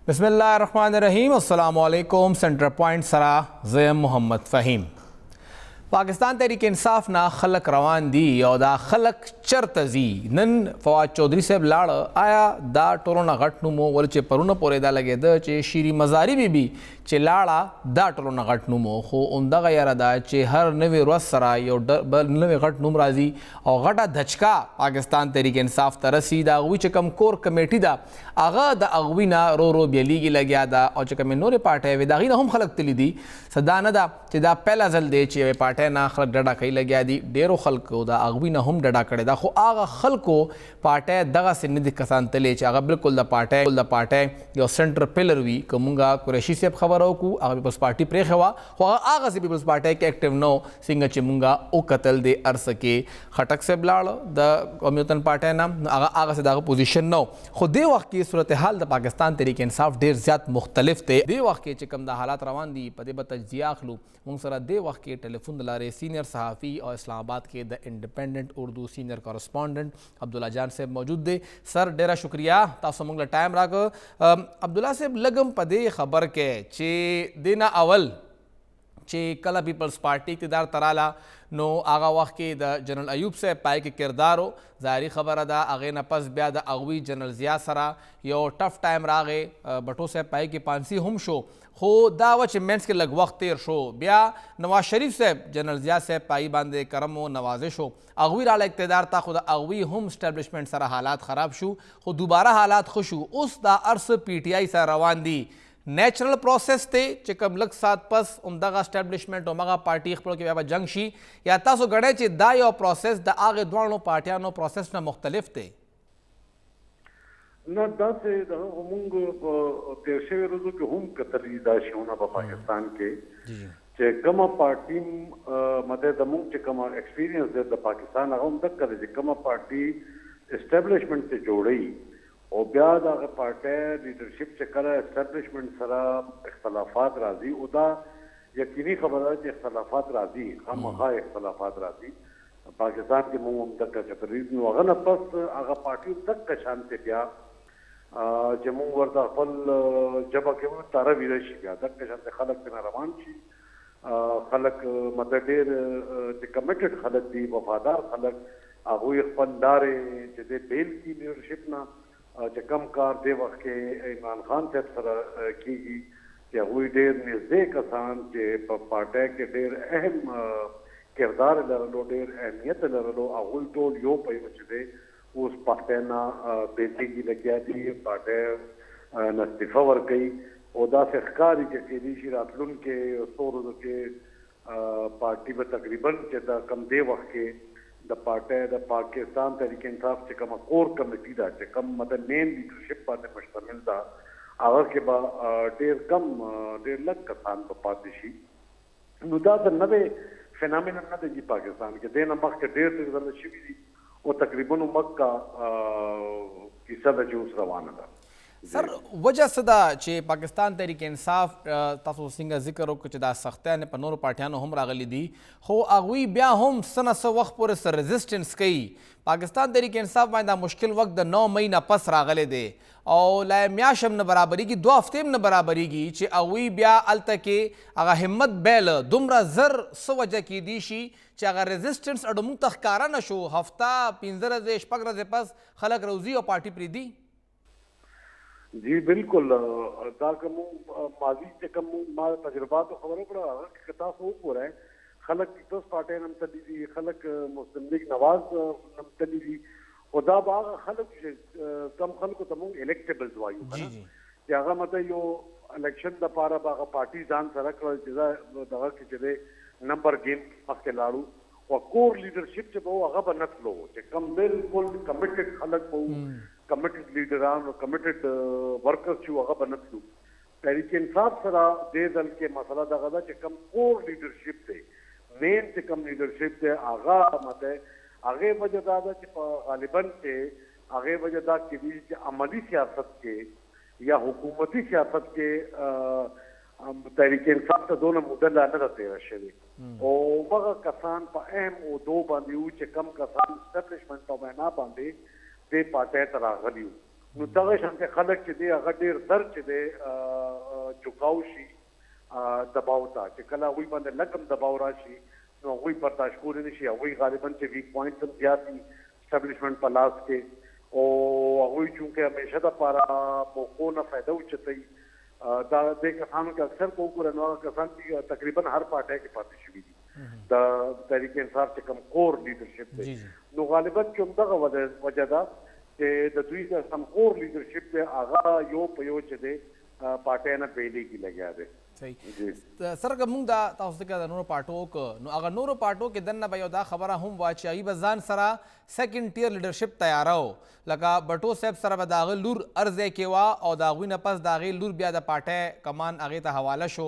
बिस्मिल्लाहिर्रहमानिर्रहीम। अस्सलामु अलैकुम। सेंटर पॉइंट सरा ज़ैम मोहम्मद फ़हीम। पाकिस्तान तहरीक इंसाफ ना खलक रवान दी और दा खलक चरतजी नन फवाद चौधरी साहब लाड़ आया दा टोरोना घट नुमो वल चे परुना पोरे दा लगे द चे शीरी मजारी भी चे लाड़ा दा टोरोना घट नुमो खो उमदा यारा दा चे हर नवे रोज सरा यो नवे घट नुम राजी और घटा धचका पाकिस्तान तहरीक इंसाफ तरसी दा अगवी चे कम कोर कमेटी दा आगा दा अगवी ना रो रो बेली की लग्या दा और चे कमे नोरे पार्टे वेदागी ना हम खलक तली दी सदाना दा चे दा पहला जल दे चे पार्टे ना खलक डडा कई लग्या दी डेरो खलक दा अगवी ना हम डडा करे दा खो आगा खलको पार्टे दगा से निधि कसान तले चे आगा बिल्कुल दा पार्टे यो सेंटर पिलर वी कमुंगा कुरैशी से खबर हो को आगा पीपल्स पार्टी प्रे खवा खो आगा से पीपल्स पार्टी के एक्टिव नो सिंग चे मुंगा ओ कतल दे अर्स के खटक से ब्लाड़ द कम्युनिटन पार्टी ना आगा से दागा पोजीशन नो खो दे वक्त की सूरत हाल द पाकिस्तान तहरीक इंसाफ ढेर ज़्यादा मुख्तलिफ थे दे वक्त के चिकम दा हालात रवान दी पदे बतजिया खलू मुंसरा दे वक्त के टेलीफोन दलारे सीनियर सहाफ़ी और इस्लामाबाद के the independent Urdu senior correspondent Abdullah जान साहब मौजूद दे। सर डेरा शुक्रिया तासो मंगला टाइम राग अब्दुल्ला साहब लगम पदे खबर के चे देना अवल चे कला पीपल्स पार्टी इक़्तिदार तराला नो आगा वक्त के द जनरल अयूब से पाए के किरदारो ज़ाहिरी खबर अदा आगे न पस ब्या द अगवी जनरल ज़िया सरा यो टफ टाइम रागे बटो से पाए के पानसी हम शो खो दावच मेंस के लग वक्त तेर शो ब्या नवाज शरीफ से जनरल ज़िया से पाई बांधे करम व नवाजिश हो अगवी राला इक़्तिदार ता खुदा अगवी हम स्टैब्लिशमेंट सरा हालात ख़राब शू खो दोबारा हालात खुशू उस दा अर्स PTI से रवान दी नेचुरल प्रोसेस थे चिकम लग साथ पस उमदगा स्टैब्लिशमेंट उमगा पार्टी खपलो के व्यापा जंग शी या तासो गणे चे दा यो प्रोसेस द आगे द्वानो पार्टियानो प्रोसेस ना मुख्तलिफ थे न दस उमंग तेरशे रोजो के हम कतरी दाशी होना पाकिस्तान के चे कमा पार्टी मते दमुंग चे कमा एक्सपीरियंस दे द पाकिस्तान हम तक करे चे कमा पार्टी एस्टेब्लिशमेंट से जोड़ी और ब्याद अगर पार्टी लीडरशिप से करा एस्टेब्लिशमेंट सरा इख्तलाफात राजी उदा यकीनी खबर है कि इख्तलाफात राजी हम इख्तलाफात राजी पाकिस्तान के मुंह तक का तकरीब वगन पस अगर पार्टी तक का शांति ब्या जम्मू वर्दा फल जब के वो तारा विरशी ब्या तक का शांति खलक बिना रवान छी खलक मददेर कमिटेड खलक दी वफादार खलक आगो फलदारे जदे बेल की लीडरशिप ना कम कार दे वक्त के इमरान खान साहब सर की कि हुई डेर नजदे कसान के पार्टी के डेर अहम किरदार लरलो डेर अहमियत लरलो अगुल टोल यो पे बचदे उस पार्टी ना बेटी की लग्या थी पार्टी नस्तिफा वर गई ओदा से खकारी के केदी रातलुन के सोर के पार्टी में तकरीबन के कम दे वक्त के द पार्टी द पाकिस्तान तहरीक इंसाफ से कम कोर कमेटी दा से कम मतलब मेन लीडरशिप पर मुश्तमिल था अगर के बाद डेर लग कसान तो पातिशी नुदा द नवे फिनोमेना नदे जी पाकिस्तान के देना मख के डेर से ज़्यादा शिवी वो तकरीबन मक्का किस्सा द जूस रवाना था सर वजह सदा चे पाकिस्तान तहरीक इंसाफ तासो सिंगा जिक्र हो कुछ दा सख्ते ने पनोर पार्टियानो हम रागली दी हो अगवी ब्या हम सना स वक्त पर सर रेजिस्टेंस कई पाकिस्तान तहरीक इंसाफ मायदा मुश्किल वक्त 9 महीना पस रागले दे और लाए म्याशम न बराबरी की 2 हफ्ते न बराबरी की चे अगवी ब्या अल तके अगा हिम्मत बैल दुमरा जर स वजह की दीशी चे अगर रेजिस्टेंस अडमु तखकारा न शो हफ्ता पिंजर देश पगर से पस खलक रोजी और पार्टी प्रीदी जी बिल्कुल दाकमु माजी से कम मा तजुर्बात तो खबर पड़ा कि किताब हो हो रहा है खलक पीपल्स पार्टी नम तली खलक मुस्लिम लीग नवाज नम तली खुदा बाग खलक कम खलक तमु इलेक्टेबल वायु जी जी कि अगर मतलब यो इलेक्शन द पारा बाग पार्टी जान सरक जदा दगा के चले नंबर गेम पस के लाड़ू और कोर लीडरशिप से वो अगर बनत लो कम बिल्कुल कमिटेड खलक वो कमिटेड लीडरान और कमिटेड वर्कर्स जो अगर बनत लू तहरीक इंसाफ सरा दे दल के मसला दगा कि कम कोर लीडरशिप थे मेन से कम लीडरशिप थे आगा मत आगे वजह दादा कि गालिबन के आगे वजह दा के बीच अमली सियासत के या हुकूमती सियासत के तहरीक इंसाफ से दोनों मुदल आने रहते रशे और मगर कसान पर अहम वो दो बांधी कम कसान एस्टेब्लिशमेंट तो मैं ना बांधे ते पाटे तरा गलियो نو دغه شانته خلک چې دی هغه ډیر درد چې دی چوکاو شي دباو ته چې کله وی باندې لګم دباو راشي نو وی برداشت کولی نشي او وی غالبا چې ویک پوینټ هم زیات دي اسټابلیشمنٹ په لاس کې او هغوی چونکې همیشه دپاره موقعو نه فایده اوچتوي دا دې کسانو کې اکثر کو وګوره نو هغه کسان چې تقریبا هر پارټۍ کې پاتې شوي دي د تحریک انصاف چې کوم کور لیډرشپ دی نو غالبا چې همدغه وجه ده چې د دوی سم کور لیډرشپ دی هغه یو په یو چې دی پارټۍ نه بیلېږي لګیا دی صحیح سر که مونږ دا تاسو ته د نورو پارټو نو هغه نورو پارټو کې دننه به یو دا خبره هم وه چې هغوی به ځان سره سیکنډ ټیر لیډرشپ تیاره لکه بټو صاحب سره به د هغه لور ارزی کې وه او د هغوی نه پس د هغې لور بیا د پارټۍ کمان هغې ته حواله شو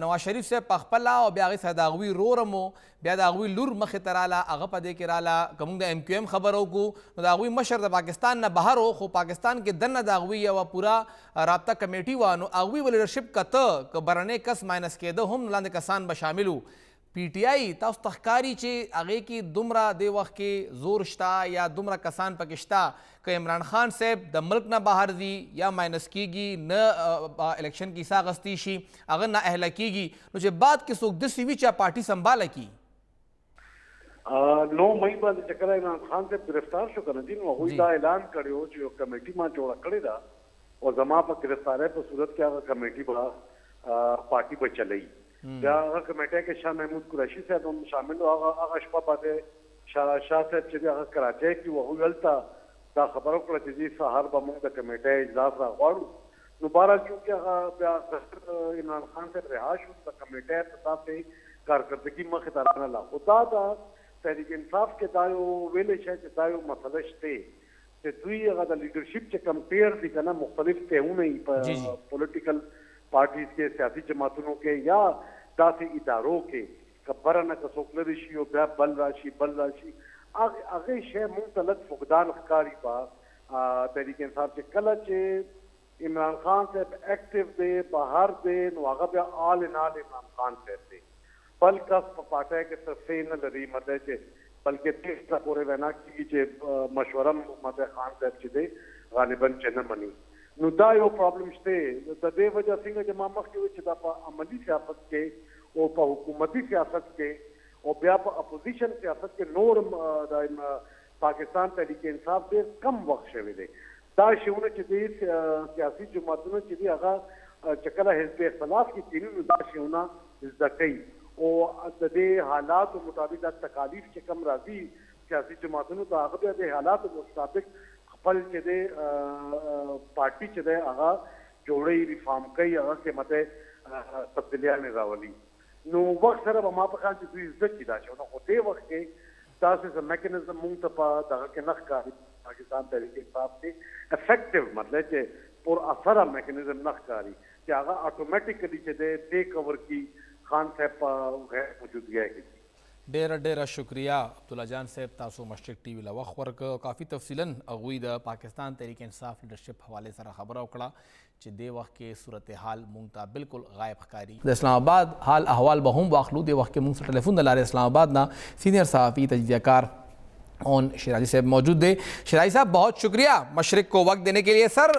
نواز شریف صاحب پخپله او بیا هغې سره د هغوی رور هم بیا د هغوی لور مخې ته راله هغه په دې کې راله که موږ د MQM خبره وکړو نو د هغوی مشر د پاکستان نه بهر و خو پاکستان کې دننه د هغوی یوه پوره رابطه کمیټي وه نو هغوی به لیډرشپ کته که برنی کس ماینس کېده هم لاندې کسان به شامل وو PTI تاسو ته ښکاري چې هغې کې دومره دې وخت کې زور شته یا دومره کسان پکې شته که عمران خان صاحب د ملک نه بهر ځي یا ماینس کېږي نه الیکشن کې حصه اخیستی شي هغه نا اهله کېږي نو چې بعد کې څوک داسې وي چې پارټي سنباله کړي 9 مئی باندې چې کله عمران خان صاحب گرفتار شو که نه دي نو هغوی دا اعلان کړی و چې یو کمیټي ما جوړه کړې ده او زما په گرفتارۍ په صورت کې هغه کمیټي به پارټي به چلوي بیا هغه کمیټۍ کې شاه محمود قریشي صاحب هم شامل و هغه شپه باندې شاه صاحب چې دی هغه کراچۍ کې و هغوی هلته دا خبره وکړه چې دې سهار به موږ د کمیټۍ اجلاس راغواړو نو بهرحال چونکې هغه بیا عمران خان صاحب رها شو د کمیټۍ په حساب ته کارکردګي مخې ته رانله خو دا د تحریک انصاف کې دا یو ویلی شی چې دا یو مسله شته چې دوی هغه د لیډرشپ چې کمپیر دي که نه مختلف تهونه یي په پولیټیکل پارټیز کې سیاسي جماعتونو کې یا داسې ادارو کې که بره نه که څوک لرې شي او بیا بل راشي هغې شی موږ ته لږ فقدان ښکاري په تحریک انصاف چې کله چې عمران خان صاحب ایکټیو دی بهر دی نو هغه بیا آل ان آل عمران خان صاحب دی بل کس په پارټۍ کې تصفیه نه لري مطلب چې بلکې تیسته پورې وینا کېږي چې مشوره محمد خان صاحب چې دی غالبا چې نه مني نو دا یو پرابلم شته د دې وجه څنګه چې ما مخکې وویل چې دا په عملي سیاست کې او په حکومتي سیاست کې او بیا په اپوزیشن سیاست کې نور د پاکستان تحریک انصاف ډېر کم وخت شوی دی دا شیونه چې دی سیاسي جماعتونه چې دي هغه چې کله حزب اختلاف کې کېني نو دا شیونه زده کوي او د دې حالاتو مطابق د تکالیف چې کم راځي سیاسي جماعتونو ته هغه بیا د حالاتو مطابق خپل چې دی پارټي چې دی هغه جوړوي ریفارم کوي هغه کې مته تبدیلیانې راولي نو وخت سره به ما په خیال چې دوی زده کړي دا شیونه خو دې وخت کې داسې میکانیزم موږ ته په دغه کې نه ښکاري پاکستان تحریک انصاف کې افیکټیو مطلب چې پر اثره میکانیزم نه ښکاري چې هغه اټومیټیکلی چې دی ټیک اوور کی خان صاحب په غیر موجودګۍ کې ډیره شکریہ عبدالله جان صاحب تاسو مشرق ټي وي له وخت ورکړ کافي تفصیلا هغوی د پاکستان تحریک انصاف لیډرشپ حوالې سره خبره وکړه چې دې وخت کې صورتحال موږ ته بالکل غایب ښکاري د اسلام آباد حال احوال به هم واخلو دې وخت کې موږ سره ټلیفون د لارې اسلام آباد نه سینئر صحافی تجزیہ کار اون شیرازی صاحب موجود دے شیرازی صاحب بہت شکریہ مشرق کو وقت دینے کے لیے سر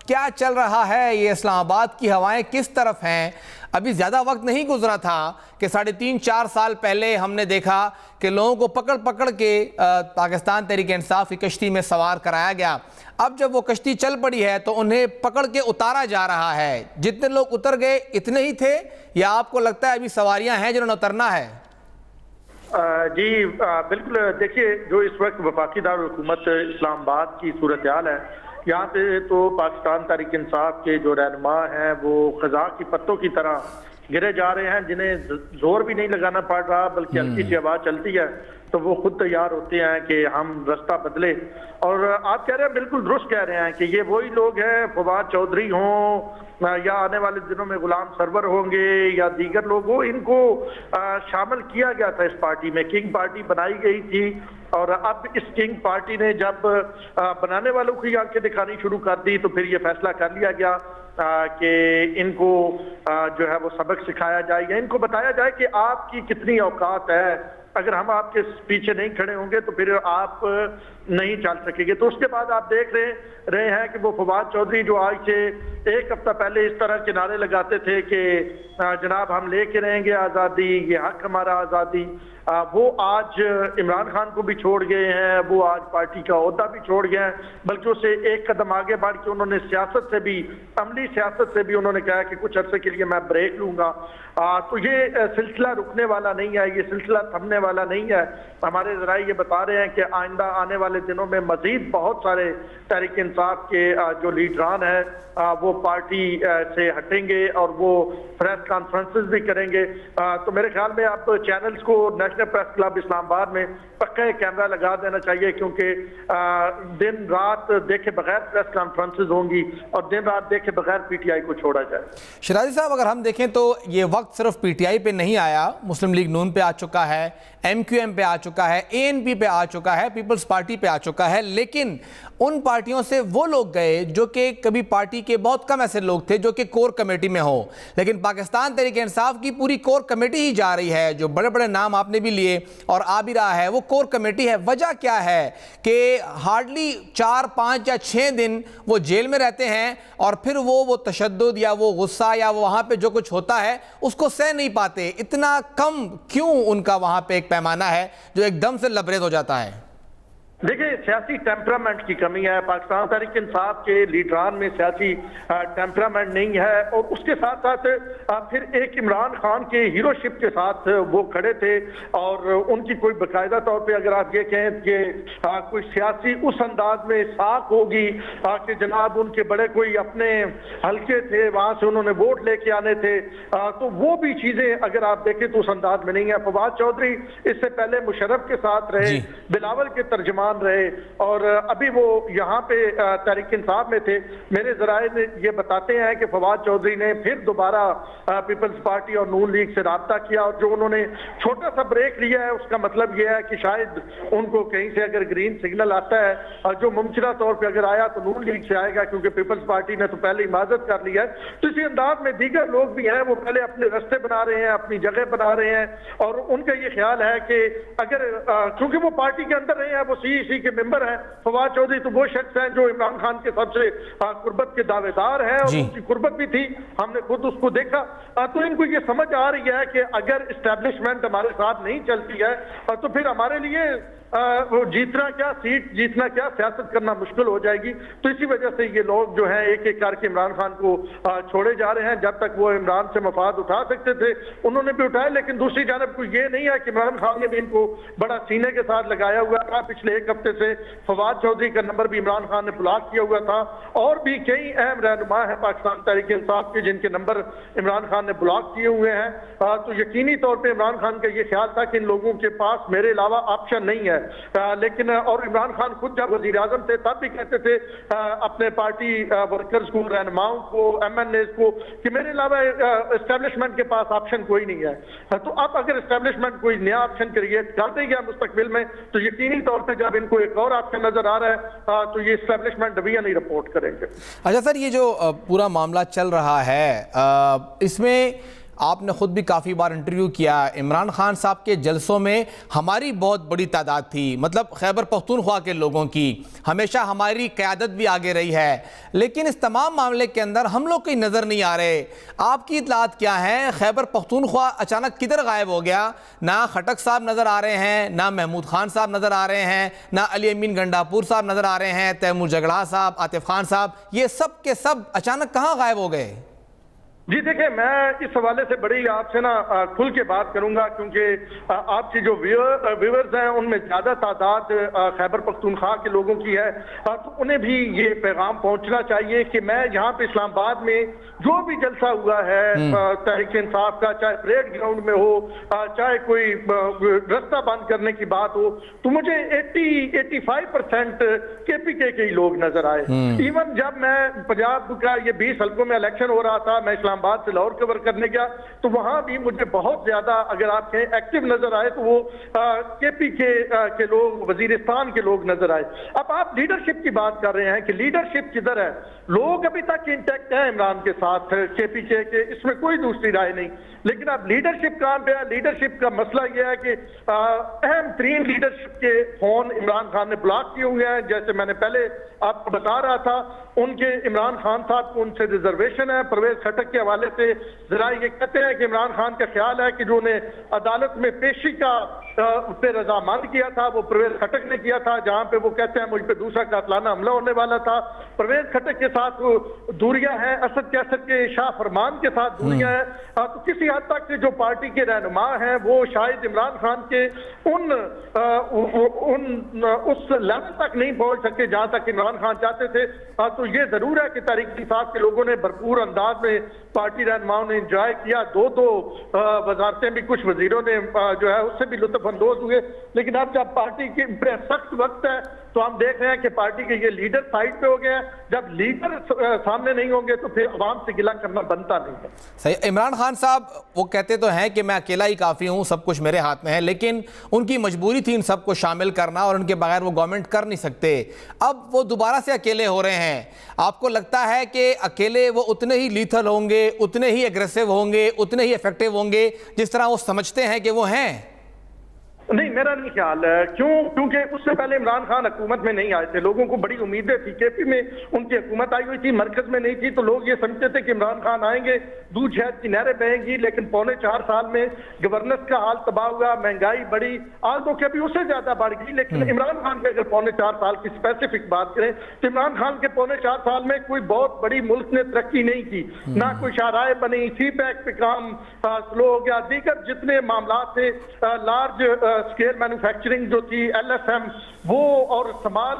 کیا چل رہا ہے یہ اسلام آباد کی ہوائیں کس طرف ہیں ابھی زیادہ وقت نہیں گزرا تھا کہ 3.5-4 سال پہلے ہم نے دیکھا کہ لوگوں کو پکڑ پکڑ کے پاکستان تحریک انصاف کی کشتی میں سوار کرایا گیا اب جب وہ کشتی چل پڑی ہے تو انہیں پکڑ کے اتارا جا رہا ہے جتنے لوگ اتر گئے اتنے ہی تھے یا آپ کو لگتا ہے ابھی سواریاں ہیں جنہوں نے اترنا ہے جی بالکل دیکھیے جو اس وقت وفاقی دارالحکومت اسلام آباد کی صورتحال ہے یہاں پہ تو پاکستان تحریک انصاف کے جو رہنما ہیں وہ خزاں کی پتوں کی طرح گرے جا رہے ہیں جنہیں زور بھی نہیں لگانا پڑ رہا بلکہ ہلکی سی آواز چلتی ہے تو وہ خود تیار ہوتے ہیں کہ ہم رستہ بدلے اور آپ کہہ رہے ہیں بالکل درست کہہ رہے ہیں کہ یہ وہی لوگ ہیں فواد چودھری ہوں یا آنے والے دنوں میں غلام سرور ہوں گے یا دیگر لوگ ہوں ان کو شامل کیا گیا تھا اس پارٹی میں کنگ پارٹی بنائی گئی تھی اور اب اس کنگ پارٹی نے جب بنانے والوں کی آنکھیں دکھانی شروع کر دی تو پھر یہ فیصلہ کر لیا گیا کہ ان کو جو ہے وہ سبق سکھایا جائے یا ان کو بتایا جائے کہ آپ کی کتنی اوقات ہے अगर हम आपके पीछे नहीं खड़े होंगे तो फिर आप नहीं चल सकेंगे। तो उसके बाद आप देख रहे हैं कि वो फवाद चौधरी जो आज से एक हफ्ता पहले इस तरह के नारे लगाते थे कि जनाब हम लेके रहेंगे आज़ादी, ये हक हमारा आज़ादी, वो आज इमरान खान को भी छोड़ गए हैं, वो आज पार्टी का ओहदा भी छोड़ गए हैं, बल्कि उससे एक कदम आगे बढ़ के उन्होंने सियासत से भी, अमली सियासत से भी उन्होंने कहा कि कुछ अरसे के लिए मैं ब्रेक लूंगा। तो ये सिलसिला रुकने वाला नहीं है, ये सिलसिला थमने वाला नहीं है। हमारे ज़राए ये बता रहे हैं कि आइंदा आने वाले दिनों में मजीद बहुत सारे तहरीक इंसाफ के जो लीडरान हैं वो पार्टी से हटेंगे और वो प्रेस कॉन्फ्रेंसेस भी करेंगे। तो मेरे ख्याल में अब चैनल्स को नेशनल प्रेस क्लब इस्लामाबाद में पक्का एक कैमरा लगा देना चाहिए, क्योंकि दिन रात देखे बगैर प्रेस कॉन्फ्रेंसेस होंगी और दिन रात देखे बगैर पीटीआई को छोड़ा जाए। शराजी साहब, अगर हम देखें तो ये वक्त सिर्फ पीटीआई पे नहीं आया, मुस्लिम लीग नून पे आ चुका है, एमक्यूएम पे आ चुका है, एएनपी पे आ चुका है, पीपल्स पार्टी पे आ चुका है, लेकिन उन पार्टियों से वो लोग गए जो कि कभी पार्टी के बहुत कम ऐसे लोग थे जो कि कोर कमेटी में हो, लेकिन पाकिस्तान तहरीक इंसाफ की पूरी कोर कमेटी ही जा रही है। जो बड़े बड़े नाम आपने भी लिए और आ भी रहा है वो कोर कमेटी है। वजह क्या है कि हार्डली 4, 5 या 6 दिन वो जेल में रहते हैं और फिर वो तशद्दुद या वो गुस्सा या वो वहाँ पे जो कुछ होता है उसको सह नहीं पाते? इतना कम क्यों उनका वहाँ पे एक पैमाना है जो एकदम से लबरेज हो जाता है? देखिए, सियासी टेम्परामेंट की कमी है। पाकिस्तान तहरीक इंसाफ के लीडरान में सियासी टेम्परामेंट नहीं है और उसके साथ साथ फिर एक इमरान खान के हीरोशिप के साथ वो खड़े थे और उनकी कोई बाकायदा तौर पे अगर आप ये कहें कि कोई सियासी उस अंदाज में साख होगी कि जनाब उनके बड़े कोई अपने हल्के थे, वहां से उन्होंने वोट लेके आने थे, तो वो भी चीजें अगर आप देखें तो उस अंदाज में नहीं है। फवाद चौधरी इससे पहले मुशर्रफ के साथ रहे, बिलावल के तर्जमान रहे और अभी वो यहाँ पे तहरीक इंसाफ में थे। मेरे ज़राए ने ये बताते हैं कि फवाद चौधरी ने फिर दोबारा पीपल्स पार्टी और नून लीग से राब्ता किया और जो उन्होंने छोटा सा ब्रेक लिया है उसका मतलब ये है कि शायद उनको कहीं से अगर ग्रीन सिग्नल आता है और जो मुमकिन तौर पर अगर आया तो नून लीग से आएगा, क्योंकि पीपल्स पार्टी ने तो पहले हिमाजत कर लिया है। तो इसी अंदाज में दीगर लोग भी हैं, वो पहले अपने रास्ते बना रहे हैं, अपनी जगह बना रहे हैं और उनका ये ख्याल है कि अगर क्योंकि वो पार्टी के अंदर रहे हैं, वो सीईसी के मेंबर हैं। फवाद चौधरी तो वो शख्स हैं जो इमरान खान के सबसे कुर्बत के दावेदार हैं और उनकी कुर्बत भी थी, हमने खुद उसको देखा। तो इनको ये समझ आ रही है कि अगर एस्टेब्लिशमेंट हमारे साथ नहीं चलती है तो फिर हमारे लिए वो जीतना क्या, सीट जीतना क्या, सियासत करना मुश्किल हो जाएगी। तो इसी वजह से ये लोग जो हैं एक एक करके इमरान खान को छोड़े जा रहे हैं। जब तक वो इमरान से मफाद उठा सकते थे उन्होंने भी उठाए, लेकिन दूसरी जानब को ये नहीं है कि इमरान खान ने भी इनको बड़ा सीने के साथ लगाया हुआ था। पिछले एक हफ्ते से फवाद चौधरी का नंबर भी इमरान खान ने ब्लॉक किया हुआ था और भी कई अहम रहनुमा है पाकिस्तान तहरीक इंसाफ के जिनके नंबर इमरान खान ने ब्लॉक किए हुए हैं। तो यकीनी तौर पर इमरान खान का ये ख्याल था कि इन लोगों के पास मेरे अलावा ऑप्शन नहीं है। लेकिन और इमरान खान खुद जब वजीर आजम थे तब भी कहते थे अपने पार्टी वर्कर्स को, रहनुमाओं को, एमएनए को कि मेरे अलावा एस्टेब्लिशमेंट के पास ऑप्शन कोई नहीं है। तो अब अगर एस्टेब्लिशमेंट कोई नया ऑप्शन क्रिएट कर देगा मुस्तकबिल में तो यकीनी तौर पर जब इनको एक और ऑप्शन नजर आ रहा है तो ये एस्टेब्लिशमेंट डिवीजन ही रिपोर्ट करेंगे। अच्छा सर, ये जो पूरा मामला चल रहा है इसमें आपने खुद भी काफ़ी बार इंटरव्यू किया। इमरान खान साहब के जलसों में हमारी बहुत बड़ी तादाद थी, मतलब खैबर पख्तूनख्वा के लोगों की, हमेशा हमारी क़यादत भी आगे रही है, लेकिन इस तमाम मामले के अंदर हम लोग कहीं नज़र नहीं आ रहे। आपकी इतलात क्या हैं? खैबर पख्तूनख्वा अचानक किधर गायब हो गया? ना खटक साहब नज़र आ रहे हैं, ना महमूद खान साहब नज़र आ रहे हैं, ना अली अमीन गंडापुर साहब नज़र आ रहे हैं, तैमूर जगड़ा साहब, आतिफ खान साहब, ये सब के सब अचानक कहाँ गायब हो गए? जी देखिए, मैं इस हवाले से बड़ी आपसे ना खुल के बात करूंगा, क्योंकि आपकी जो व्यूअर्स हैं उनमें ज्यादा तादाद खैबर पख्तूनख्वा के लोगों की है, तो उन्हें भी ये पैगाम पहुंचना चाहिए कि मैं यहाँ पे इस्लामाबाद में जो भी जलसा हुआ है तहरीक इंसाफ का, चाहे परेड ग्राउंड में हो, चाहे कोई रास्ता बंद करने की बात हो, तो मुझे 80-85% KPK के ही लोग नजर आए। इवन जब मैं पंजाब का ये 20 हल्कों में इलेक्शन हो रहा था, मैं इस्लामाबाद इस्लामाबाद से लाहौर कवर करने गया तो वहां भी मुझे बहुत ज्यादा, अगर आप कहें एक्टिव नजर आए तो वो केपी के लोग, वजीरिस्तान के लोग नजर आए। अब आप लीडरशिप की बात कर रहे हैं कि लीडरशिप किधर है, लोग अभी तक इंटैक्ट है इमरान के साथ, केपी के इसमें कोई दूसरी राय नहीं, लेकिन अब लीडरशिप कहां पे है? लीडरशिप का मसला यह है कि अहम तरीन लीडरशिप के फोन इमरान खान ने ब्लॉक किए हुए हैं। जैसे मैंने पहले आपको बता रहा था, उनके इमरान खान साहब को उनसे रिजर्वेशन है। परवेज खटक के हवाले से जरा ये कहते हैं कि इमरान खान का ख्याल है कि जो उन्हें अदालत में पेशी का पे रजामंद किया था वो परवेज खटक ने किया था, जहां पे वो कहते हैं मुझ पे दूसरा कातलाना हमला होने वाला था। परवेज खटक के साथ दूरियां हैं, असद कैसर के शाह फरमान के साथ दूरियां हैं। तो किसी हद तक जो पार्टी के रहनुमा हैं वो शायद इमरान खान के उस लेवल तक नहीं पहुंच सके जहां तक इमरान खान चाहते थे। तो ये जरूर है कि तहरीक इंसाफ के लोगों ने भरपूर अंदाज में, पार्टी रहनुमाओं ने इंजॉय किया। दो वजारतें भी कुछ वजीरों ने जो है उससे भी लुत्फ अंदोज हुए। लेकिन अब जब पार्टी के सख्त वक्त है तो हम देख रहे हैं कि पार्टी के ये लीडर साइड पे हो गए हैं। जब लीडर सामने नहीं होंगे तो फिर अवाम से गिला करना बनता नहीं है। सही। इमरान खान साहब वो कहते तो हैं कि मैं अकेला ही काफ़ी हूँ, सब कुछ मेरे हाथ में है, लेकिन उनकी मजबूरी थी इन सबको शामिल करना और उनके बगैर वो गवर्नमेंट कर नहीं सकते। अब वो दोबारा से अकेले हो रहे हैं। आपको लगता है कि अकेले वो उतने ही लीथल होंगे, उतने ही एग्रेसिव होंगे, उतने ही इफेक्टिव होंगे जिस तरह वो समझते हैं कि वो हैं? नहीं, मेरा नहीं ख्याल है। क्योंकि उससे पहले इमरान खान हुकूमत में नहीं आए थे, लोगों को बड़ी उम्मीदें थी, केपी में उनकी हुकूमत आई हुई थी, मरकज में नहीं थी, तो लोग ये समझते थे कि इमरान खान आएंगे, दूध शहद की नहरें बहेंगी। लेकिन पौने 4 साल में गवर्नेंस का हाल तबाह हुआ, महंगाई बढ़ी, आज तो केपी उससे ज्यादा बढ़ गई। लेकिन इमरान खान के अगर पौने 4 साल की स्पेसिफिक बात करें तो इमरान खान के पौने 4 साल में कोई बहुत बड़ी मुल्क ने तरक्की नहीं की, ना कोई शाहराहें बनी, सी पैक पे काम स्लो हो गया, दीगर जितने मामला थे, लार्ज स्केल मैन्युफैक्चरिंग जो थी, LFM वो और स्मॉल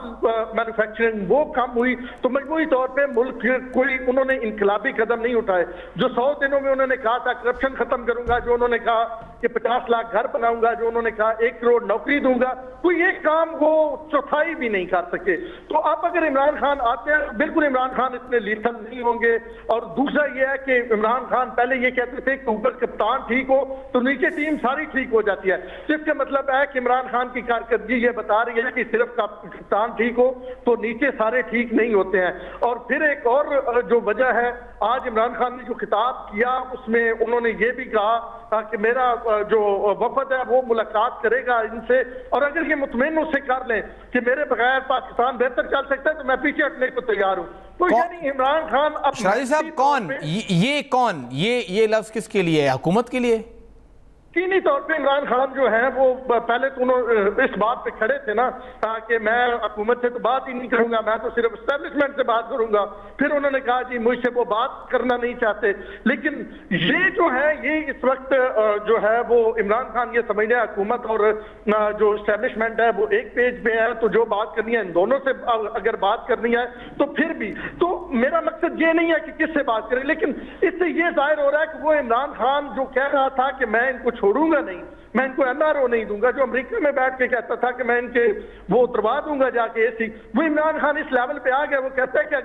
मैन्युफैक्चरिंग वो कम हुई। तो मजबूरी तौर पे मुल्क कोई उन्होंने इनकलाबी कदम नहीं उठाए। जो 100 दिनों में उन्होंने कहा था करप्शन खत्म करूंगा, जो उन्होंने कहा कि 50 लाख घर बनाऊंगा, जो उन्होंने कहा 1 करोड़ नौकरी दूंगा, कोई एक काम वो चौथाई भी नहीं कर सके। तो अब अगर इमरान खान आते हैं, बिल्कुल इमरान खान इतने लीथल नहीं होंगे। और दूसरा ये है कि इमरान खान पहले ये कहते थे कि ऊपर कप्तान ठीक हो तो नीचे टीम सारी ठीक हो जाती है। जिसका मतलब है कि इमरान खान की कारकर्दगी ये बता रही है कि सिर्फ कप्तान ठीक हो तो नीचे सारे ठीक नहीं होते हैं। और फिर एक और जो वजह है, आज इमरान खान ने जो खिताब किया उसमें उन्होंने ये भी कहा कि मेरा जो वफद है वो मुलाकात करेगा इनसे, और अगर ये मुतमईन उससे कर लें कि मेरे बगैर पाकिस्तान बेहतर चल सकता है तो मैं पीछे हटने को तैयार हूं। तो यानी इमरान खान अब शाहिद साहब कौन ये लफ्ज किसके लिए है? हुकूमत के लिए? यकीनी तौर पे इमरान खान जो है वो पहले तो उन्होंने इस बात पे खड़े थे ना कि मैं हुकूमत से तो बात ही नहीं करूंगा, मैं तो सिर्फ एस्टेब्लिशमेंट से बात करूंगा। फिर उन्होंने कहा जी मुझसे वो बात करना नहीं चाहते। लेकिन ये जो है ये इस वक्त जो है वो इमरान खान ये समझ रहे हैं हुकूमत और जो एस्टेब्लिशमेंट है वो एक पेज पे है, तो जो बात करनी है इन दोनों से अगर बात करनी है तो फिर भी तो मेरा मकसद ये नहीं है कि किससे बात करें, लेकिन इससे ये जाहिर हो रहा है कि वो इमरान खान जो कह रहा था कि मैं इनको छोड़ूंगा नहीं, मैं इनको MRO नहीं दूंगा, जो अमेरिका में बैठ के कहता था कि मैं इनके वो उतरवा दूंगा जाके AC, वो इमरान खान इस लेवल पे आ गया। वो कहता है कि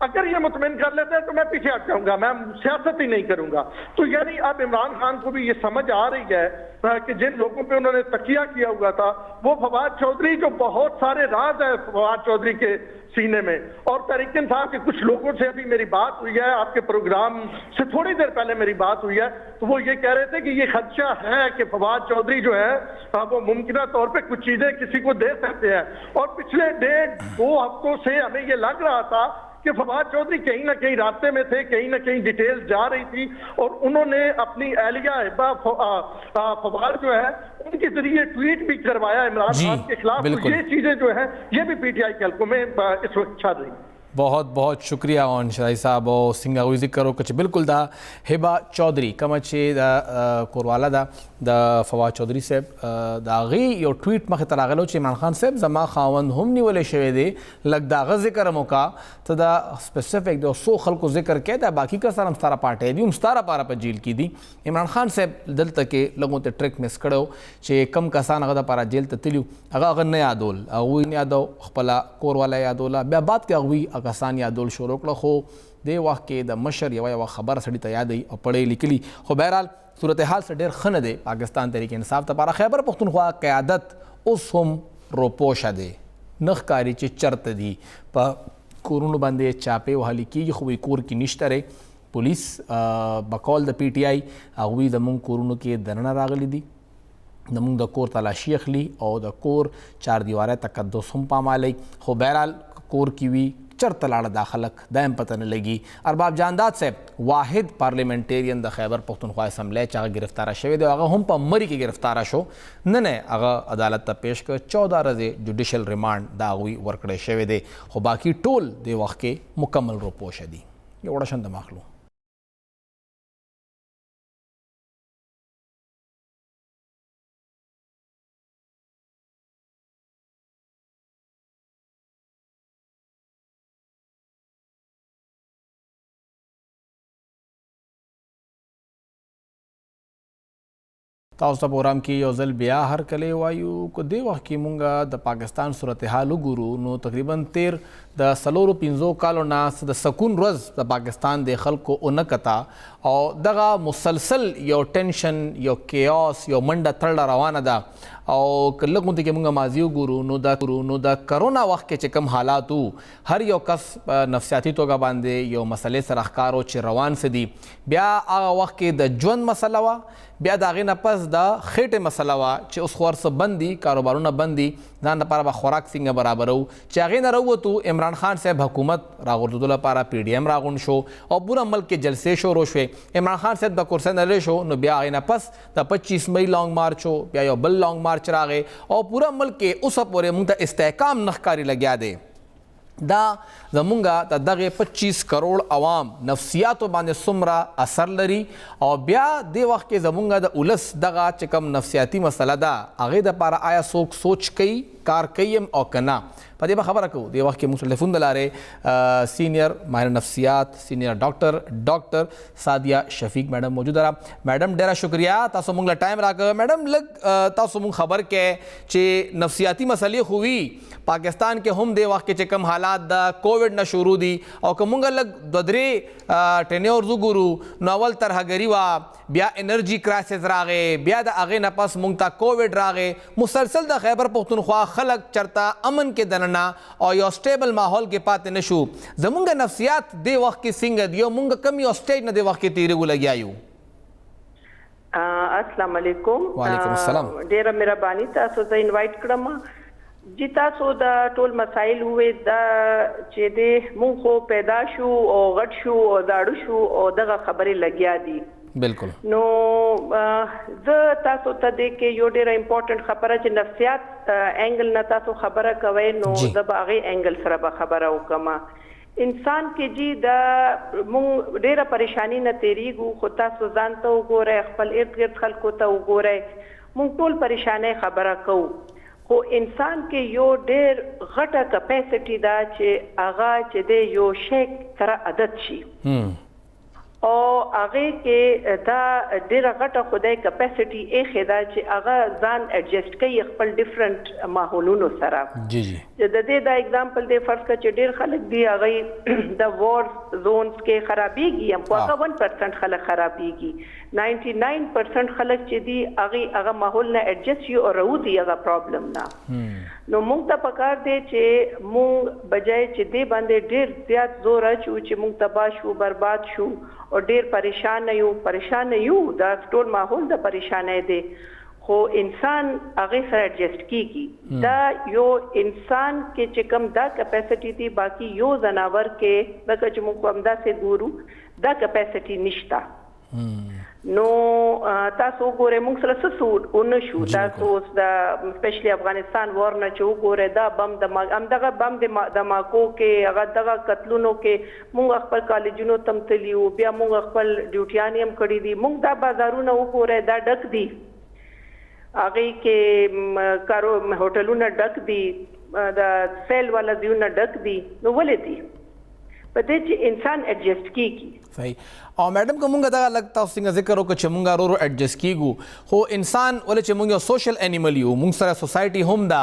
अगर ये मुतमिन कर लेते हैं तो मैं पीछे हट जाऊंगा, मैं सियासत ही नहीं करूंगा। तो यानी अब इमरान खान को भी ये समझ आ रही है कि जिन लोगों पे उन्होंने तकिया किया हुआ था वो फवाद चौधरी, जो बहुत सारे राज है फवाद चौधरी के सीने में, और तहरीक इंसाफ के कुछ लोगों से अभी मेरी बात हुई है, आपके प्रोग्राम से थोड़ी देर पहले मेरी बात हुई है, तो वो ये कह रहे थे कि ये खदशा है कि फवाद चौधरी जो है वो मुमकिन तौर पे कुछ चीजें किसी को दे सकते हैं। और पिछले 1.5-2 हफ्तों से हमें ये लग रहा था कि फवाद चौधरी कहीं ना कहीं रास्ते में थे, कहीं ना कहीं डिटेल्स जा रही थी, और उन्होंने अपनी एहलिया हिबा फवाद जो है उनके जरिए ट्वीट भी करवाया इमरान खान के खिलाफ। तो ये चीजें जो है ये भी PTI के हल्कों में इस वक्त छा रही। बहुत बहुत शुक्रिया ऑन शाही साहब और सिंगा जिक्र करो कुछ बिल्कुल दा हिबा चौधरी कम अच्छे कोरवाला दा फवाद चौधरी साहब दागी यो ट्वीट मख तरागलो चे इमरान खान साहब जमा खावंद हम निवले शवे दे लगदा जिक्र मौका तो दा स्पेसिफिक दो 100 खल्को जिक्र के दा बाकी का सारा मस्तारा पार्टे दी मस्तारा पारा पर जेल की दी इमरान खान साहब दल तक लगों ते ट्रैक मिस करो चे कम कसान अगदा पारा जेल तलियो अगन यादोल अगुई यादव खपला कोरवाला यादोला बे बात के अगुई कसान यादोल शोरोक खो د وخت کې د مشر یوه خبره سړي ته یادوي او پړې لیکلي. خو بهرحال صورتحال څه ډېر ښه نه دی پاکستان تحریک انصاف دپاره. خیبر پښتونخوا قیادت اوس هم روپوشه دی، نه ښکاري چې چرته دي. په کورونو باندې چاپې وهلي کېږي خو کور کې نشته دی. پولیس بقول د پی ټی آی هغوی زموږ کورونو کې دننه راغلي دي، زموږ د کور تلاشي اخلي او د کور چاردیواری تقدس هم پامالی. خو بهرحال کور کې وي چرته لاړه دا خلک دا هم پته نه لګي. ارباب جانداد صاحب واحد پارلیمنټیرین د خیبر پښتونخوا اسمبلی چې هغه گرفتاره شوی دی، هغه هم په مري کې گرفتاره شو. نن هغه عدالت ته پیش کړ. 14 ورځې جوډیشل ریمانډ د هغوی ورکړی شوی دی. خو باقي ټول د وخت کې مکمل روپوشه دي. یو وړه شنده ماخلو. تاسو ته پروګرام کې یو ځل بیا هر کله وایو که دې وخت کې مونږ د پاکستان صورتحال وګورو نو تقریبا 13 د 4-5 کالو نه د سکون ورځ د پاکستان د خلکو اونکتا او دغه مسلسل یو ټینشن یو کیاس یو منډه تړله روانه ده. او که لږ غونډې کې مونږ ماضي وګورو نو د کرونا وخت کې چې کوم حالات وو هر یو کس په نفسیاتي توګه باندې یو مسلې سره ښکار و چې روان څه دي. بیا هغه وخت کې د ژوند مسله وه، بیا د هغې نه پس د خېټې مسله وه چې اوس خو هر څه بند دي، کاروبارونه بند دي، ځان لپاره به خوراک څنګه برابرو. چې هغې نه راووتو عمران خان صاحب حکومت راغورځېدو لپاره پی ډي ایم راغونډ شو او پوره ملک کې جلسې شروع شوې. عمران خان صاحب د کرسۍ نه لرې شو نو بیا هغې نه پس د 25 مئی لانګ مارچ شو، بیا یو بل لانګ مارچ راغی او پوره ملک کې اوسه پورې موږ ته استحکام نه ښکاري لګیا دی. دا زمونږ د دغه 25 کروڑ عوام نفسیاتو باندې څومره اثر لري او بیا دې وخت کې زمونږ د ولس دغه چې کوم نفسیاتي مسله ده هغې دپاره آیا څوک سوچ کوي کار کوي او که نه. په دې به خبره کوو. دې وخت کې موږ ټلیفون د لارې سینیر ماهر نفسیات سینیر ډاکټر سادیه شفیق میډم موجوده ده. میډم ډېره شکریه تاسو موږ له ټایم راکړه. میډم لږ تاسو موږ خبر کې چې نفسیاتي مسلې خو وي پاکستان کې هم دې وخت کې چې کوم حالات د کووډ نه شروع دي او که موږ لږ 2-3 ټینیورز وګورو نو اول ترهګري وه، بیا انرژي کرایسس راغې، بیا د هغې نه پس موږ ته کووډ راغې. مسلسل د خیبر پښتونخوا خلک چرته امن کې دننه او یو سټیبل ماحول کې پاتې نشو. زمونږ نفسیات دې وخت کې څنګه دي او موږ کوم یو سټیج نه دې وخت کې تیرېږو لګیا یو؟ السلام علیکم. وعلیکم السلام. ډېره مهرباني تاسو ته انوایټ کړم. جی تاسو د ټول مسایل وې دا چې د مونږ خو پیدا شو او غټ شو او داړو شو او دغه خبرې لګیا دي. بالکل. نو زه تاسو ته د کې یو ډېره امپورټنٹ خبره چې نفسیات انګل نه تاسو خبره کوئ نو د هغې انګل سره به خبره وکړم. انسان کې جی د مونږ ډېره پریشانی نه تیریږو خو تاسو ځان ته وګورئ، خپل ارد ګرد خلکو ته وګورئ، مونږ ټول پریشانۍ خبره کوو خو انسان کې یو ډېر غټه کپیسټي ده چې هغه چې د یو شی سره عادت شي او هغه کې دا ډېره غټه خدای کپیسټي ایښې ده چې هغه ځان اډجسټ کوي خپل ډیفرنٹ ماحولونو سره. جی جی د دې دا اگزامپل دی فرض کړه چې ډېر خلک دي هغه د وار زونز کې خرابېږي، هم خو هغه 1% خلک خرابېږي، 99% خلک چې دي هغه ماحول نه اډجسټ شي او راوځي هغه پرابلم نه. نو موږ ته پکار دی چې موږ بجای چې دې باندې ډېر زیات زور اچو چې موږ تباه شو برباد شو او ډېر پریشان یو دا ټول ماحول د پریشانۍ دی خو انسان هغې سره اډجسټ کیږي. دا یو انسان کې چې کوم دا کپیسټي دي باقي یو ځناور کې لکه چې موږ همداسې ګورو دا کپیسټي نشته. نو تاسو وګورئ موږ سره څه څه ونه شو. تاسو اوس د سپیشلی افغانستان وار نه چې وګورئ دا بم همدغه بم د ماکو کې هغه دغه قتلونو کې موږ خپل کالجونو تم تلي وو، بیا موږ خپل ډیوټیانې هم کړي دي. موږ دا بازارونه وګورئ دا ډک دي، هغې کې هوټلونه ډک دي، د سیل والا ځایونه ډک دي. نو ولې دي؟ په دې چې انسان ایڈجسټ کیږي. صحیح. او میډم که مونږ دغه لږ تاسو څنګه ذکر وکړو چې مونږ ورو ایډجسټ کیږو، خو انسان ولې چې مونږ یو سوشل انیمل یو، مونږ سره سوسایټي هم ده.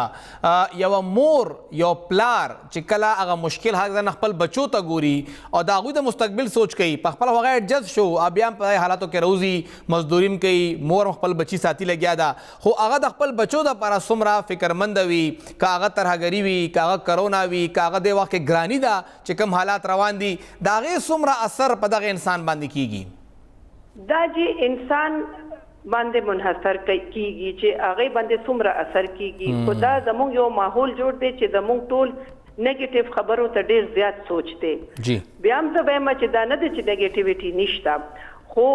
یوه مور یو پلار چې کله هغه مشکل هغه خپل بچو ته ګوري او د هغوی د مستقبل سوچ کوي، په خپل هغه ایډجسټ شو، بیا هم په حالاتو کې روزي مزدوري هم کوي، مور خپل بچي ساتي لګیا ده، خو هغه د خپل بچو دپاره څومره فکرمند وي، که هغه ترهګري وي، که هغه کرونا وي، که هغه دې وخت کې ګراني ده چې کوم حالات روان دي، د هغې څومره اثر په دغه انسان باندې کیږي؟ دا چې انسان باندې منحصر کیږي چې هغه باندې څومره اثر کیږي. خو دا زموږ یو ماحول جوړ دی چې زموږ ټول نیگیټیو خبرو ته ډیر زیات سوچ دی. بیا هم زه وایم چې دا نه دی چې نیگیټیویټي نشته، خو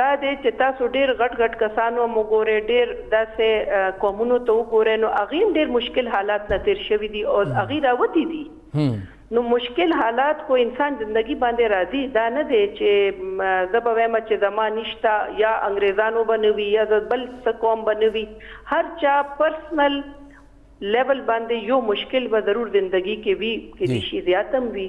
دا دی چې تاسو ډیر غټ کسانو وګورئ، ډیر داسې قومونو ته وګورئ، نو هغې ډیر مشکل حالات نه تیر شوي دي او هغې راوتي دي. نو مشکل حالات خو انسان زندگی باندې راځي، دا نه دی چې زه به وایم چې زما نشته یا انګریزانو به نه وي یا بل څه قوم به نه وي. هر چا پرسنل لیول باندې یو مشکل به ضرور زندگی کې وي، کېدای شي زیات هم وي.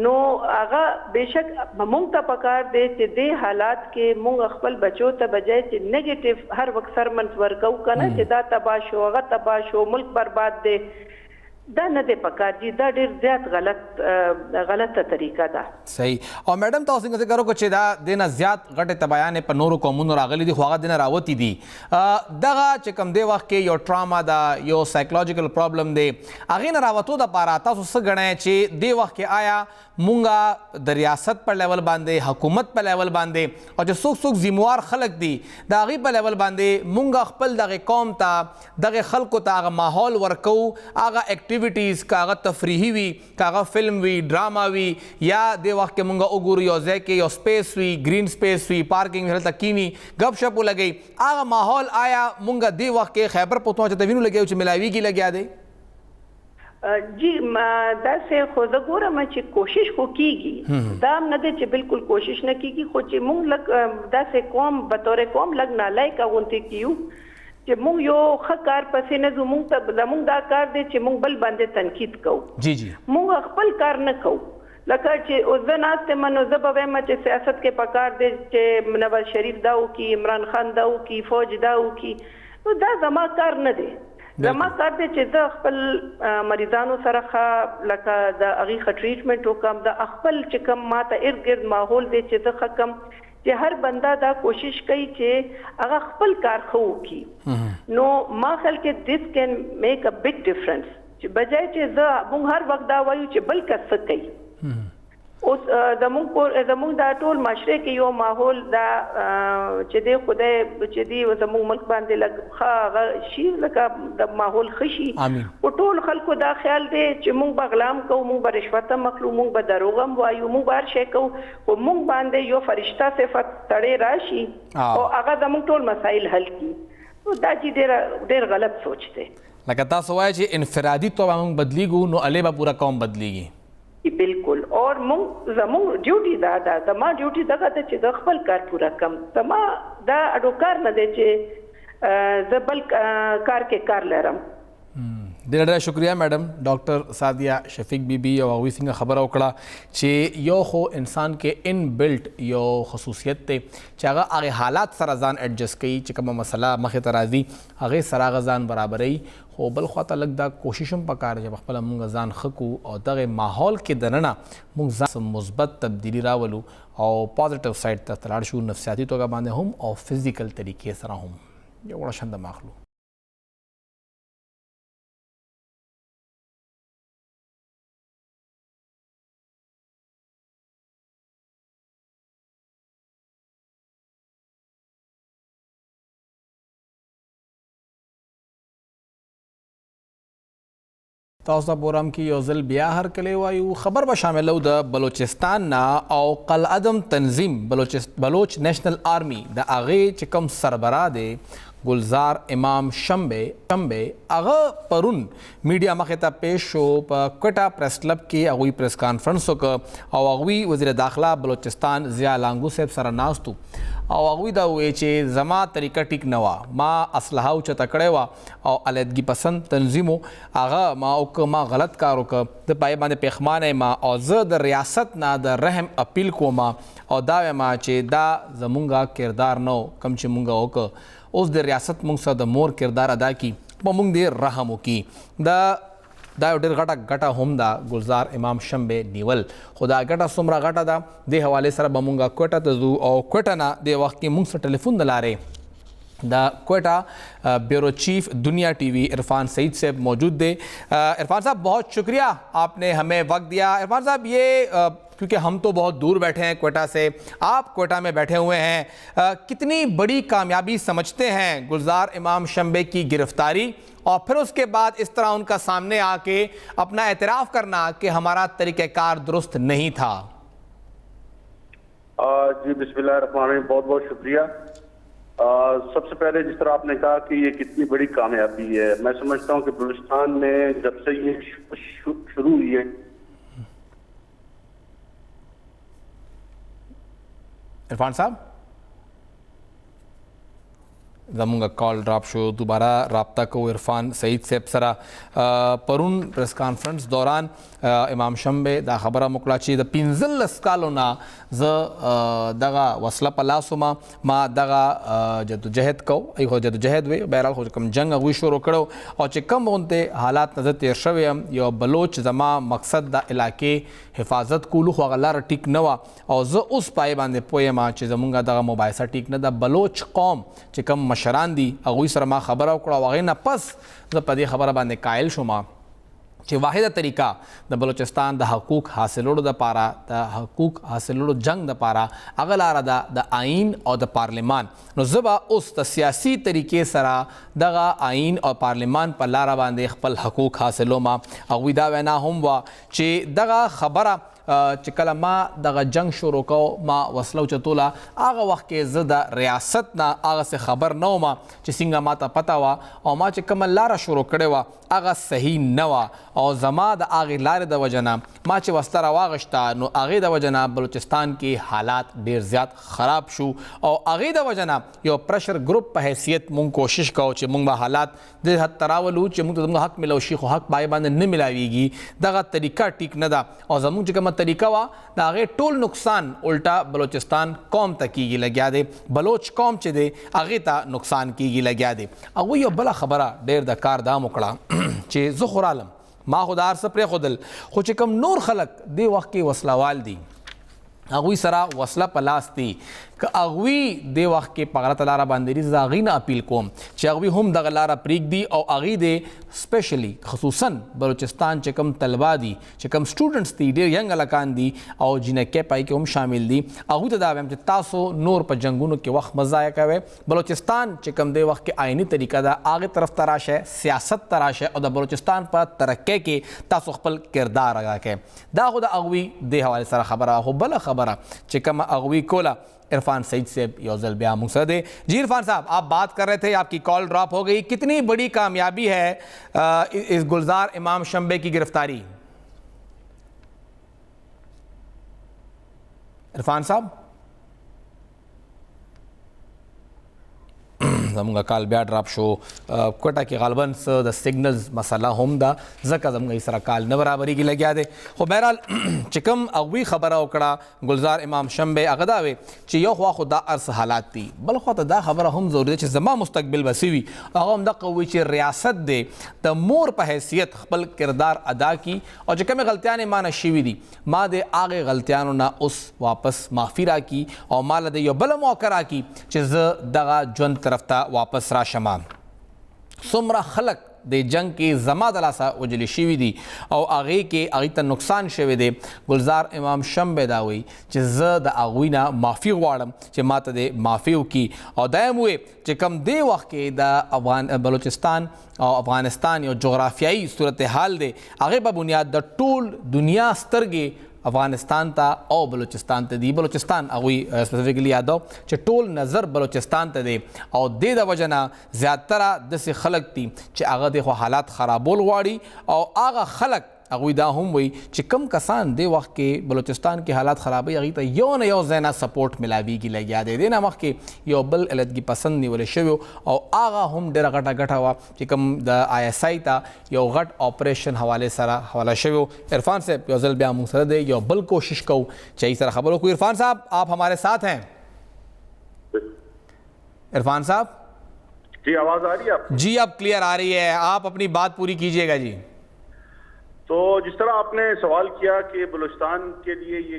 نو هغه بېشک موږ ته پکار دی چې دې حالات کې موږ خپل بچو ته بجای چې نیگیټیو هر وخت سرمنس ورکو کنه چې دا تباه شو هغه تباه شو ملک برباد دی، دا نه دی پکار جی، دا ډیر زیات غلطه طریقه ده. صحیح. او میډم تاسو څنګه ذکر وکړو چې دا دینه زیات غټې تبایانې په نورو قومونو راغلي دي، خو هغه دینه راوتي دي. دغه چې کوم دی وخت کې یو ټراما ده، یو سایکولوژیکل پرابلم دی، هغې نه راوتو دپاره تاسو څه ګڼئ چې دې وخت کې آیا مونږه د ریاست په لیول باندې، حکومت په لیول باندې، او چې څوک ذموار خلک دي د هغې په لیول باندې مونږه خپل دغه قوم ته دغه خلکو ته هغه ماحول ورکو، هغه اکټیویټیز که هغه تفریحي وي، که هغه فلم وي، ډراما وي، یا دې وخت کې مونږه وګورو یو ځای کې یو سپیس وي، گرین سپیس وي، پارکینګ هلته کینی ګپ شپ ولګوي، هغه ماحول آیا مونږه دې وخت کې خیبر پختونخوا چې ته وینو لګیا چې ملاویږي لګیا دی؟ جی داسې خو زه ګورم چې کوشش خو کیږي، دا هم نه دی چې بالکل کوشش نه کیږي، خو چې موږ لږ داسې قوم بطور قوم لږ نالایقه غوندې کیو چې موږ یو ښه کار پسې نه ځو. موږ ته زموږ دا کار دی چې موږ بل باندې تنقید کوو، موږ خپل کار نه کوو. لکه چې اوس زه ناست یم، نو زه به وایم چې سیاست کې پکار دی چې نواز شریف دا وکړي، عمران خان دا وکړي، فوج دا وکړي، نو دا زما کار نه دی. زما کار دی چې زه خپل مریضانو سره ښه لکه د هغې ښه ټریټمنټ وکړم، د خپل چې کوم ماته ارد ګرد ماحول دی چې زه ښه کم، چې هر بنده دا کوشش کوي چې هغه خپل کار ښه وکړي. نو ما خیال کې دیس کین میک ا بگ ډفرنس، چې بجای چې زه موږ هر وخت دا وایو چې بل کس څه کوي. اوس زموږ دا ټول معاشره کې یو ماحول دا چې دی خدای چې دی زموږ ملک باندې لږ ښه هغه شي، لکه د ماحول ښه شي، خو ټول خلکو دا خیال دی چې موږ به غلا هم کوو، موږ به رشوت هم اخلو، موږ به دروغ هم وایو، موږ به هر شی کوو، خو موږ باندې یو فرشته صفت سړی راشي او هغه زموږ ټول مسایل حل کړي. دا چې ډېر غلط سوچ دی. لکه تاسو وایئ چې انفرادي توګه موږ بدلیږو نو هلې به پوره قوم بدلیږي. بالکل. اور زموږ ډیوټي دا ده، زما ډیوټي دغه ده چې زه خپل کار پوره کړم. زما دا اډو کار نه دی چې زه بل کار کې کار لرم. ډېره ډېره شکریه میډم ډاکټر سادیه شفیق بی بی او هغوی څنګه خبره وکړه چې یو خو انسان کې ان بلټ یو خصوصیت دی چې هغه هغې حالات سره ځان ایډجسټ کوي، چې کومه مسله مخې ته راځي هغې سره هغه ځان برابروي. خو بل خواته لږ دا کوشش هم پکار چې پخپله موږ ځان ښه کړو او دغې ماحول کې دننه موږ ځان مثبت تبدیلي راولو او پازیټیو سایډ ته تلاړ شو، نفسیاتي توګه باندې هم او فزیکل طریقې سره هم یو وړه شنده ماخلو. تاسو ته پروګرام کې یو ځل بیا هرکلی وایو. خبر به شاملو د بلوچستان نه او قلعدم تنظیم بلوچ نیشنل آرمی د هغې چې کوم سربراہ دی गुलजार इमाम शंबे अगه پرون میډیا مخې ته پیش شو په کوټا پریس کلب کې هغوی پریس کانفرنس وکړ او هغوی وزیر داخله بلوچستان ضیاء لانګو صاحب سره ناست او هغوی دا وویل چې زما طریقه ټیک نه وه، ما اسلحه اوچته کړې وه او علیحدګي پسند تنظیم و، هغه ما غلط کار وکړ، د پای باندې پښیمانه یم او زه د ریاست نه د رحم اپیل کوم او دا وایم چې دا زمونږ کردار نه کم چې مونږ وکړ، اوس د ریاست مونږ سره د مور کردار ادا کی په مونږ دې رحم وکړي. دا یو ډېر غټه هم ده ګلزار امام شنبې نیول، خو دا ګټه څومره غټه ده دې حوالې سره به مونږ کوټه ته ځو او کوټه نه دې وخت کې مونږ سره ټلیفون د لارې دا کوئٹہ بیورو چیف دنیا ٹی وی عرفان سعید صاحب موجود تھے. عرفان صاحب بہت شکریہ آپ نے ہمیں وقت دیا. عرفان صاحب یہ کیونکہ ہم تو بہت دور بیٹھے ہیں کوئٹہ سے، آپ کوئٹہ میں بیٹھے ہوئے ہیں، کتنی بڑی کامیابی سمجھتے ہیں گلزار امام شنبے کی گرفتاری اور پھر اس کے بعد اس طرح ان کا سامنے آ کے اپنا اعتراف کرنا کہ ہمارا طریقہ کار درست نہیں تھا؟ جی بسم اللہ الرحمن الرحیم، بہت بہت شکریہ. سب سے پہلے جس طرح آپ نے کہا کہ یہ کتنی بڑی کامیابی ہے، میں سمجھتا ہوں کہ بلوچستان میں جب سے یہ شروع ہوئی ہے عرفان صاحب زمونږ کال ډراپ شو، دوباره رابطه کوو عرفان سعید صاحب سره. پرون پریس کانفرنس دوران امام شنبه دا خبره وکړه چې د 15 کالو نه زه دغه وسله په لاس وم، ما دغه جدوجهد کو ایغو جدوجهد وی بهرحال خو کوم جنگ هغوی شروع کړو او چې کوم غونتې حالات نه زه تیر شوی یم، یو بلوچ زما مقصد د علاقې حفاظت کولو خو هغه لاره ټیک نه وه او زه اوس پای باندې پوه یم چې زمونږ دغه مباحثه ټیک نه ده. بلوچ قوم چې کوم مشران دي هغوی سره ما خبره وکړه او هغې نه پس زه په دې خبره باندې قایل شوم چې واحده طریقه د بلوچستان د حقوق حاصلولو دپاره د حقوق حاصلولو جنگ دپاره هغه لاره ده د آئین او د پارلمان. نو زه به اوس د سیاسي طریقې سره دغه آئین او پارلمان په لاره باندې خپل حقوق حاصلوم. هغوی دا وینا هم وه چې دغه خبره چې کله ما دغه جنگ شروع کو ما وسله اوچتوله هغه وخت کې زه د ریاست نه هغسې خبر نه وم چې څنګه ما ته پته وه او ما چې کومه لاره شروع کړې وه هغه صحیح نه وه او زما د هغې لارې د وجه نه ما چې وسله راواغشته نو هغې د وجه نه بلوچستان کې حالات ډېر زیات خراب شو او هغې د وجه نه یو پریشر ګروپ په حیثیت مونږ کوشش کوو چې مونږ به حالات دې حد ته راولو چې مونږ ته زموږ حق ملو شي، خو حق پای باندې نه ملاویږي. دغه طریقه ټیک نه ده او زموږ چې کومه طریقه وه د هغې ټول نقصان الټا بلوچستان قوم ته کیږي لګیا دی، بلوچ قوم چې دی هغې ته نقصان کیږي لګیا دی. هغوی یو بله خبره ډېر د کار دا وکړه چې زه خو رالم ما خو د هر څه پرېښودل، خو چې کوم نور خلک دې وخت کې وسلوال دي هغوی سره وسله په لاس دي که هغوی دې وخت کې په غلطه لاره باندې دي، زه هغوی نه اپیل کوم چې هغوی هم دغه لاره پرېږدي او هغوی دې سپیشلی خصوصا بلوچستان چې کوم طلبا دي چې کوم سټوډنټس دي ډېر ینګ هلکان دي او جینکۍ پای کې هم شامل دي، هغوی ته دا وایم چې تاسو نور په جنګونو کې وخت مه ضایع کوئ. بلوچستان چې کوم دې وخت کې آئیني طریقه ده هغې طرف ته راشئ، سیاست ته راشئ او د بلوچستان په ترقۍ کې تاسو خپل کردار ادا کړئ. دا خو د هغوی دې حوالې سره خبره. خو بله خبره چې کومه هغوی کوله عرفان سعید صاحب یو ځل بیا موږ سره دی. جی عرفان صاحب آپ بات کر رہے تھے، آپ کی کال ڈراپ ہو گئی، کتنی بڑی کامیابی ہے اس گلزار امام شنبے کی گرفتاری؟ عرفان صاحب زمونږ کال بیا ډراپ شو، کوټه کې غالبا څه د سیګنلز مسله هم ده ځکه زمونږ سره کال نه برابرېږي لګیا دی. خو بهرحال چې کوم هغوی خبره وکړه گلزار امام شنبې هغه دا وی چې یو خوا خو دا ارس حالات دي، بل خوا ته دا خبره هم ضروري ده چې زما مستقبل به څه وي. هغه همدغه وایي چې ریاست دی د مور په حیثیت خپل کردار ادا کي او چې کومې غلطیانې ما نه شوي دي ما د هغې غلطیانو نه اوس واپس معافي راکړي او ما له د یو بله موقع راکړي چې زه دغه ژوند طرف ته واپس راشم. څومره خلک د جنگ کې زما د لاسه وجلې شوي دي او هغې کې هغوی ته نقصان شوی دی. گلزار امام شنبې دا وایي چې زه د هغوی نه معافي غواړم چې ما ته د معافي وکړي او دا یې ووایي چې کوم دې وخت کې د بلوچستان او افغانستان یو جغرافیایي صورتحال دی هغې په بنیاد د ټول دنیا سترګې افغانستان ته او بلوچستان ته دی. بلوچستان هغوی سپیسیفیکلی یادو چې ټول نظر بلوچستان ته دی او د وجه نه زیاتره داسې خلک دي چې هغه د خو حالات خرابول غواړي او هغه خلک هغوی دا هم وایي چې کم کسان د وخت کې بلوچستان کې حالات خرابوي هغوی ته یو نه یو ځای نه سپورټ ملاویږي لګیا دی. دې نه مخکې یو بل علتګي پسند نیولی شوی او هغه هم ډېره غټه ګټه وه چې کوم د آی ایس آی ته یو غټ آپریشن حوالې سره حواله شوی. عرفان صاحب یو ځل بیا موږ سره دی یو بل کوشش کوو چې ای سره خبرو کوو. عرفان صاحب آپ ہمارے ساتھ ہیں؟ عرفان صاحب جی آواز آ رہی ہے آپ؟ جی اب کلیئر آ رہی ہے, آپ اپنی بات پوری کیجیے گا. جی تو جس طرح آپ نے سوال کیا کہ بلوچستان کے لیے یہ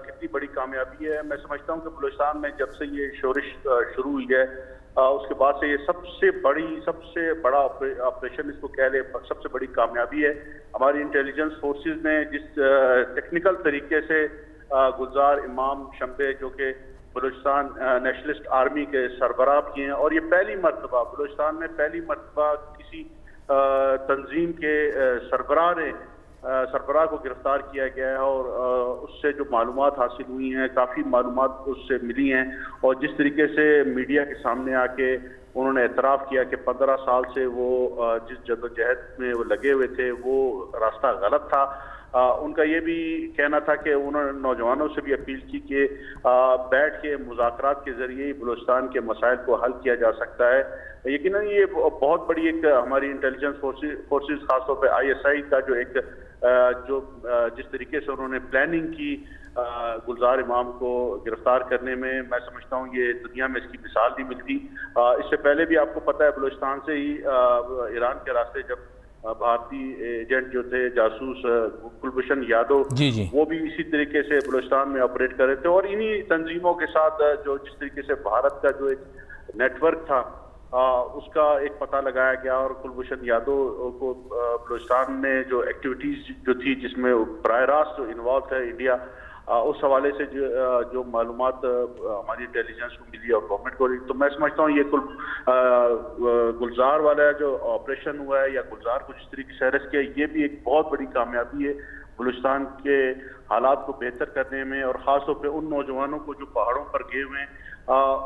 کتنی بڑی کامیابی ہے, میں سمجھتا ہوں کہ بلوچستان میں جب سے یہ شورش شروع ہوئی ہے اس کے بعد سے یہ سب سے بڑا آپریشن اس کو کہہ لیں, سب سے بڑی کامیابی ہے. ہماری انٹیلیجنس فورسز نے جس ٹیکنیکل طریقے سے گلزار امام شمبے جو کہ بلوچستان نیشنلسٹ آرمی کے سربراہ بھی ہیں, اور یہ پہلی مرتبہ بلوچستان میں کسی تنظیم کے سربراہ کو گرفتار کیا گیا ہے اور اس سے جو معلومات حاصل ہوئی ہیں کافی معلومات اس سے ملی ہیں, اور جس طریقے سے میڈیا کے سامنے آ کے انہوں نے اعتراف کیا کہ 15 سال سے وہ جس جدوجہد میں وہ لگے ہوئے تھے وہ راستہ غلط تھا. ان کا یہ بھی کہنا تھا کہ انہوں نے نوجوانوں سے بھی اپیل کی کہ بیٹھ کے مذاکرات کے ذریعے ہی بلوچستان کے مسائل کو حل کیا جا سکتا ہے. یقیناً یہ بہت بڑی ایک ہماری انٹیلیجنس فورسز خاص طور پہ آئی ایس آئی کا جو جس طریقے سے انہوں نے پلاننگ کی گلزار امام کو گرفتار کرنے میں سمجھتا ہوں یہ دنیا میں اس کی مثال نہیں ملتی. اس سے پہلے بھی آپ کو پتہ ہے بلوچستان سے ہی ایران کے راستے جب بھارتی ایجنٹ جو تھے جاسوس کلبھوشن یادو وہ بھی اسی طریقے سے بلوچستان میں آپریٹ کر رہے تھے, اور انہی تنظیموں کے ساتھ جو جس طریقے سے بھارت کا جو ایک نیٹ ورک تھا اس کا ایک پتہ لگایا گیا, اور کلبھوشن یادو کو بلوچستان میں جو ایکٹیویٹیز جو تھی جس میں براہ راست جو انوالو ہے انڈیا, اس حوالے سے جو معلومات ہماری انٹیلیجنس کو ملی اور گورنمنٹ کو, تو میں سمجھتا ہوں یہ گلزار والا جو آپریشن ہوا ہے یا گلزار کو جس طریقے سے اریسٹ کیا یہ بھی ایک بہت بڑی کامیابی ہے بلوچستان کے حالات کو بہتر کرنے میں, اور خاص طور پہ ان نوجوانوں کو جو پہاڑوں پر گئے ہوئے ہیں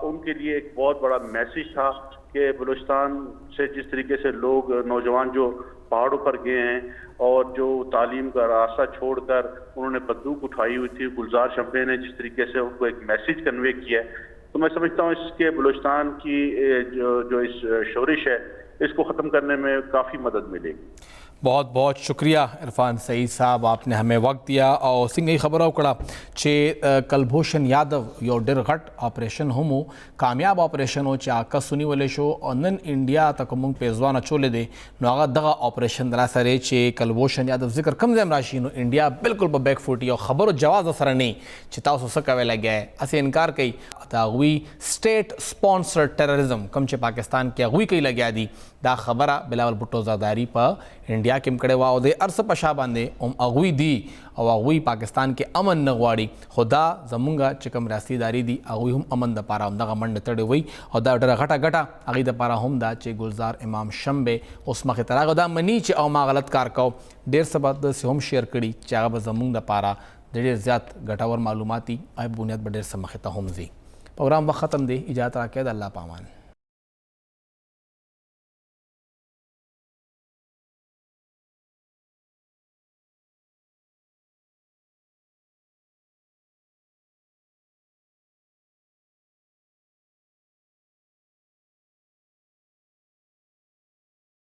ان کے لیے ایک بہت بڑا میسیج تھا کہ بلوچستان سے جس طریقے سے لوگ نوجوان جو پہاڑوں پر گئے ہیں اور جو تعلیم کا راستہ چھوڑ کر انہوں نے بندوق اٹھائی ہوئی تھی, گلزار شمبے نے جس طریقے سے ان کو ایک میسیج کنوے کیا ہے, تو میں سمجھتا ہوں اس کے بلوچستان کی جو اس شورش ہے اس کو ختم کرنے میں کافی مدد ملے گی. بہت بہت شکریہ عرفان سعید صاحب, آپ نے ہمیں وقت دیا او څنګه خبرو کړه چې کلبھوشن یادو یو ډېر غټ آپریشن هم کامیاب آپریشن او چې کسونی ولې شو او نن انډیا ته کوم پیزوان چولې دي نو هغه دغه آپریشن درا سره چې کلبھوشن یادو ذکر کم زم راشي نو انډیا بالکل په بیک فوټ یو خبرو جواز سره نه چې تاسو څه کوي لګي اسې انکار کوي دا غوي سټیټ سپانسر ټیرریزم کم چې پاکستان کې غوي کوي لګیا دي دا خبره بلاول بھٹو زاداری په انډیا کې مکړه وا او د ارس په شا باندې هم اغوي دي او اغوي پاکستان کې امن نه غواړي, خدا زمونږه چې کوم راستیداری دي اغوي هم امن د پاره هم دغه منډه تړي وي او دا ډېره غټه هغې د پاره هم دا چې گلزار امام شمبې اوس مخې ته راغی دا مني چې او ما غلط کار کو ډېر څه به داسې هم شیر کړي چې هغه به زمونږ د پاره ډېر زیات ګټور معلوماتي او بنیاد به ډېر څه مخې ته هم ځي. پروګرام وخت ختم دی, اجازت راکړئ, د الله پامان.